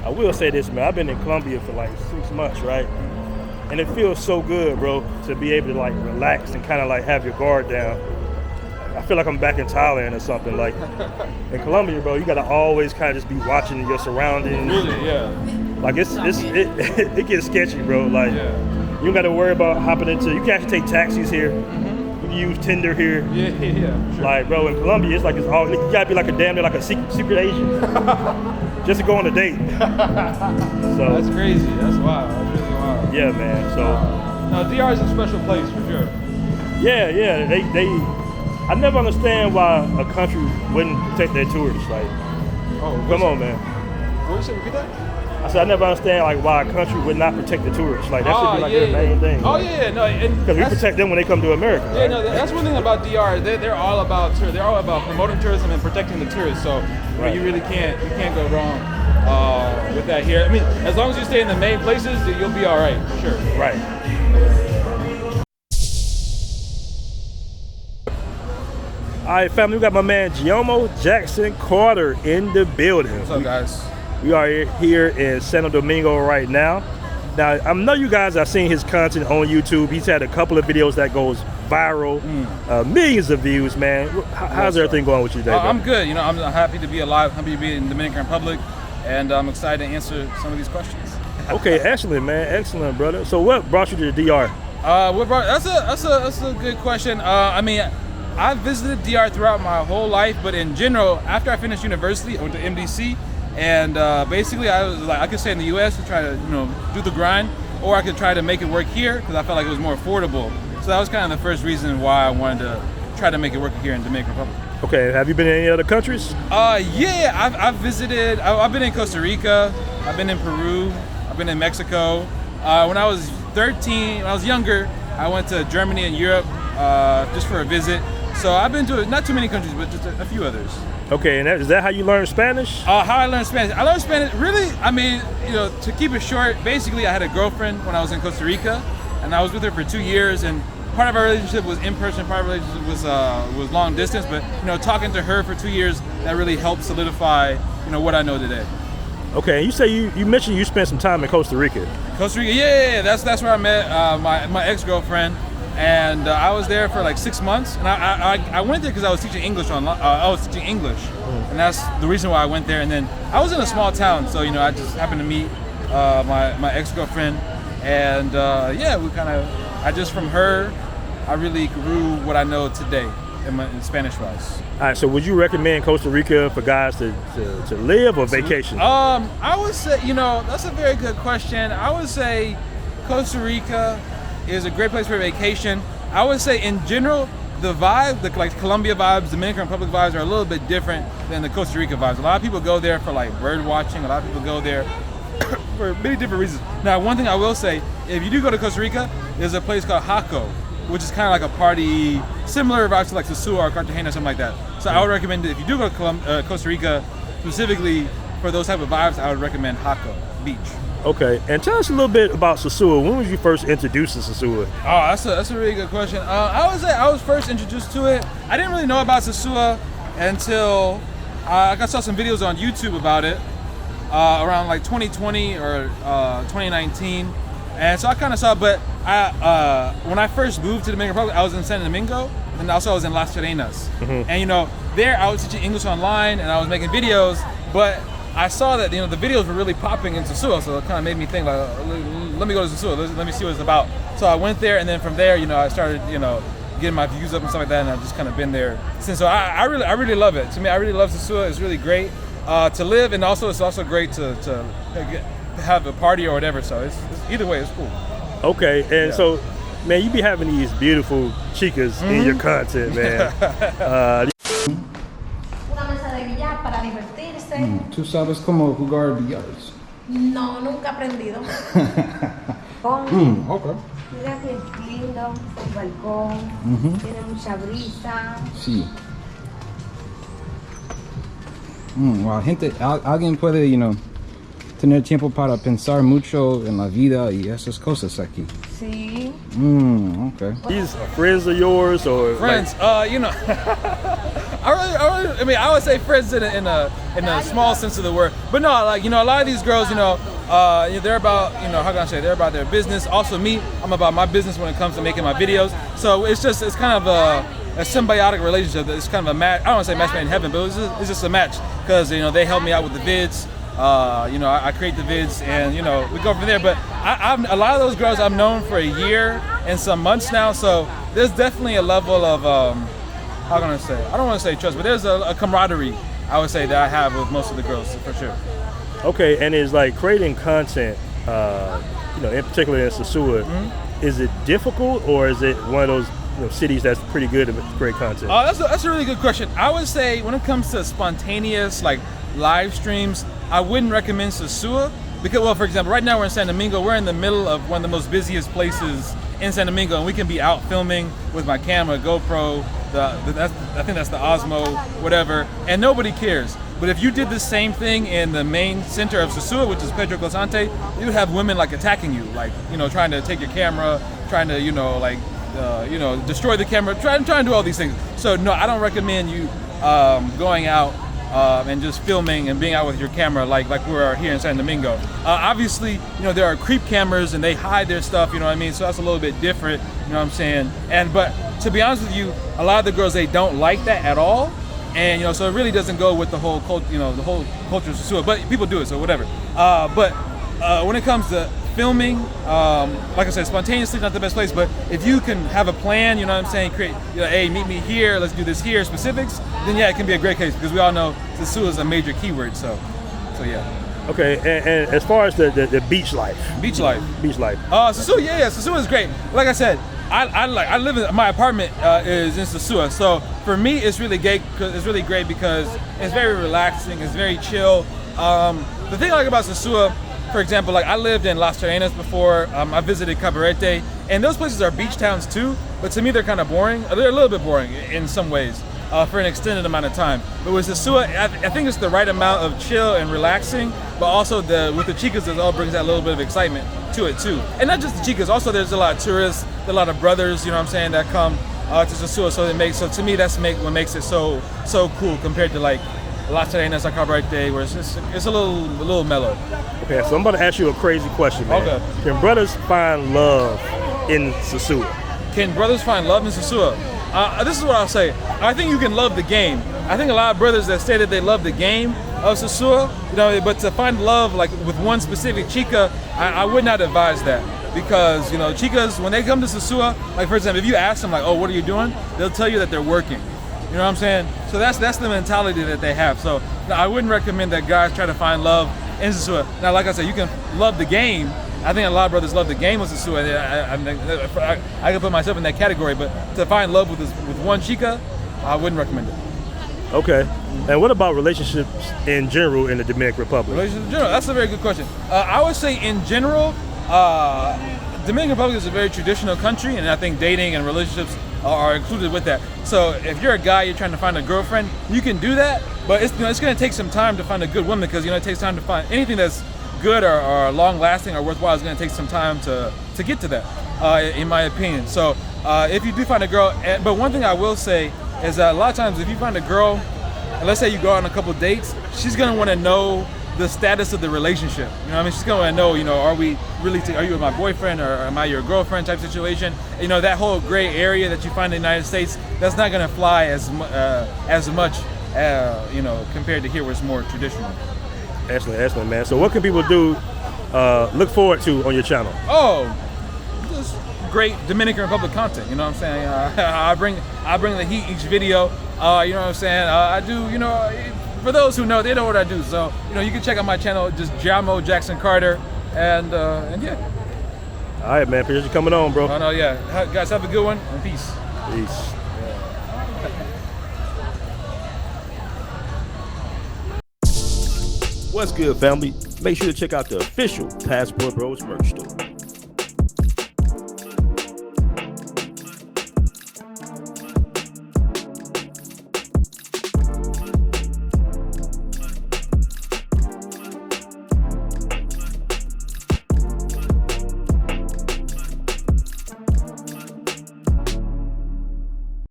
I will say this, man. I've been in Colombia for like 6 months, right? And it feels so good, bro, to be able to like relax and kind of like have your guard down. I feel like I'm back in Thailand or something. Like in Colombia, bro, you gotta always kind of just be watching your surroundings. Really, yeah. Like it gets sketchy, bro. Like you don't gotta worry about hopping into. You can actually take taxis here. You can use Tinder here. Yeah. Sure. Like, bro, in Colombia, it's like it's all. You gotta be like a damn near like a secret agent just to go on a date. So that's crazy. That's wild. That's really wild. Yeah, man. So no, DR is a special place for sure. Yeah. They. I never understand why a country wouldn't protect their tourists. Like, come on, man. What you say? Repeat that? I said I never understand like why a country would not protect the tourists. Like that should be like their main thing. Oh yeah, no, because we protect them when they come to America. Yeah, right? no, that's one thing about DR. They're all about promoting tourism and protecting the tourists. So right. you can't go wrong with that here. I mean, as long as you stay in the main places, you'll be all right for sure. Right. All right, family, we got my man Giomo Jackson Carter in the building. What's up, guys? We are here in Santo Domingo right now. Now, I know you guys have seen his content on YouTube. He's had a couple of videos that goes viral, millions of views, man. How's everything going with you today, I'm good. You know, I'm happy to be alive, happy to be in the Dominican Republic, and I'm excited to answer some of these questions. Okay, excellent, man. Excellent, brother. So what brought you to the DR? That's a good question. I mean, I've visited DR throughout my whole life, but in general, after I finished university, I went to MDC, and basically I was like, I could stay in the U.S. to try to, do the grind, or I could try to make it work here because I felt like it was more affordable. So that was kind of the first reason why I wanted to try to make it work here in Dominican Republic. Okay, have you been in any other countries? Yeah, I've visited. I've been in Costa Rica. I've been in Peru. I've been in Mexico. When I was 13, when I was younger, I went to Germany and Europe just for a visit. So I've been to not too many countries, but just a few others. Okay, and is that how you learned Spanish? How I learned Spanish? I learned Spanish, really, I mean, to keep it short, basically I had a girlfriend when I was in Costa Rica, and I was with her for 2 years, and part of our relationship was in person, part of our relationship was long distance, but talking to her for 2 years, that really helped solidify, what I know today. Okay, you say you mentioned you spent some time in Costa Rica. Costa Rica, yeah, that's where I met my ex-girlfriend. And I was there for like 6 months, and I went there because I was teaching English and that's the reason why I went there. And then I was in a small town, so I just happened to meet my ex-girlfriend, and from her, I really grew what I know today in Spanish-wise. All right, so would you recommend Costa Rica for guys to live or vacation? I would say, that's a very good question. I would say Costa Rica is a great place for vacation. I would say in general, the vibe, like Colombia vibes, Dominican Republic vibes are a little bit different than the Costa Rica vibes. A lot of people go there for like bird watching. A lot of people go there for many different reasons. Now, one thing I will say, if you do go to Costa Rica, there's a place called Jaco, which is kind of like a party, similar vibes to like Sosua or Cartagena or something like that. So I would recommend if you do go to Costa Rica, specifically for those type of vibes, I would recommend Jaco Beach. Okay, and tell us a little bit about Sosua. When was you first introduced to Sosua? Oh, that's a really good question. I would say I was first introduced to it. I didn't really know about Sosua until I saw some videos on YouTube about it around like 2020 or 2019, and so I kind of saw. But when I first moved to the Dominican Republic, I was in Santo Domingo, and also I was in Las Terrenas. Mm-hmm. And there I was teaching English online, and I was making videos, but I saw that the videos were really popping in Sosua, so it kind of made me think like, let me go to Sosua, let me see what it's about. So I went there, and then from there, I started, getting my views up and stuff like that, and I've just kind of been there since. So I really love it. To me, I really love Sosua. It's really great to live, and also it's also great to have a party or whatever. So it's either way, it's cool. Okay, and so, man, you be having these beautiful chicas in your content, man. Para divertirse. ¿Tú sabes cómo jugar billardos? No, nunca he aprendido. Okay. Mira que lindo, el balcón, tiene mucha brisa. Sí. Alguien puede, tener tiempo para pensar mucho en la vida y esas cosas aquí. Sí. Okay. These are friends of yours or Friends, you know, I mean, I would say friends in a small sense of the word, but no, like, you know, a lot of these girls, you know, they're about, you know, how can I say, they're about their business. Also me, I'm about my business when it comes to making my videos. So it's kind of a symbiotic relationship. It's kind of a match. I don't want to say match made in heaven, but it's just a match because, you know, they help me out with the vids. You know, I create the vids, and you know, we go from there. But a lot of those girls I've known for a year and some months now, so there's definitely a level of how can I say? I don't want to say trust, but there's a camaraderie, I would say, that I have with most of the girls for sure. Okay, and is like creating content, you know, in particular in Sosua, is it difficult or is it one of those, you know, cities that's pretty good at create content? That's a really good question. I would say when it comes to spontaneous like live streams, I wouldn't recommend Sosua because, well, for example, right now we're in San Domingo. We're in the middle of one of the most busiest places in San Domingo, and we can be out filming with my camera, GoPro, I think that's the Osmo, whatever, and nobody cares. But if you did the same thing in the main center of Sosua, which is Pedro Cosante, you would have women like attacking you, like, you know, trying to take your camera, trying to, you know, like, you know, destroy the camera, trying to do all these things. So no, I don't recommend you going out and just filming and being out with your camera like we are here in San Domingo. Obviously, you know, there are creep cameras and they hide their stuff, you know what I mean? So that's a little bit different, you know what I'm saying? But to be honest with you, a lot of the girls, they don't like that at all. And, you know, so it really doesn't go with the whole culture, you know, the whole culture of Sosua, but people do it, so whatever. But when it comes to filming, like I said, spontaneously not the best place, but if you can have a plan, you know what I'm saying, create, you know, hey, meet me here, let's do this here, specifics, then yeah, it can be a great case because we all know Sosua is a major keyword, so yeah. Okay, and as far as the beach life. Sosua, yeah, Sosua is great. Like I said, I live in my apartment is in Sosua, so for me it's really great because it's very relaxing, it's very chill. The thing I like about Sosua, for example, like I lived in Las Terrenas before. I visited Cabarete, and those places are beach towns too. But to me, they're kind of boring. They're a little bit boring in some ways for an extended amount of time. But with Sosua, I think it's the right amount of chill and relaxing. But also with the chicas, it all brings that little bit of excitement to it too. And not just the chicas. Also, there's a lot of tourists, a lot of brothers. You know what I'm saying, that come to Sosua. So to me, that's what makes it so cool compared to like Las Terrenas or Cabarete, where it's a little mellow. Okay, so I'm about to ask you a crazy question, man. Okay. Can brothers find love in Sosua? Can brothers find love in Sosua? This is what I'll say. I think you can love the game. I think a lot of brothers that say that they love the game of Sosua, you know, but to find love like with one specific chica, I would not advise that. Because, you know, chicas, when they come to Sosua, like for example, if you ask them like, oh, what are you doing? They'll tell you that they're working. You know what I'm saying? So that's the mentality that they have. So I wouldn't recommend that guys try to find love in Sosua. Now, like I said, you can love the game. I think a lot of brothers love the game with Sosua. I can put myself in that category, but to find love with one chica, I wouldn't recommend it. Okay. And what about relationships in general in the Dominican Republic? Relationships in general, that's a very good question. I would say in general, Dominican Republic is a very traditional country, and I think dating and relationships are included with that. So if you're a guy, you're trying to find a girlfriend, you can do that, but it's going to take some time to find a good woman because, you know, it takes time to find anything that's good or long-lasting or worthwhile is going to take some time to get to that, in my opinion. So if you do find a girl, but one thing I will say is that a lot of times if you find a girl, and let's say you go on a couple dates, she's going to want to know the status of the relationship. You know what I mean? She's going to know, you know, are you with my boyfriend or am I your girlfriend type situation? You know, that whole gray area that you find in the United States, that's not going to fly as much, you know, compared to here where it's more traditional. Excellent, man. So what can people do, look forward to on your channel? Oh, just great Dominican Republic content, you know what I'm saying? I bring the heat each video, you know what I'm saying? I do, you know, for those who know, they know what I do. So, you know, you can check out my channel, just Giomo Jackson Carter, and yeah. All right, man. Appreciate you coming on, bro. Oh, no, yeah. Guys, have a good one, and peace. Peace. What's good, family? Make sure to check out the official Passportbros merch store.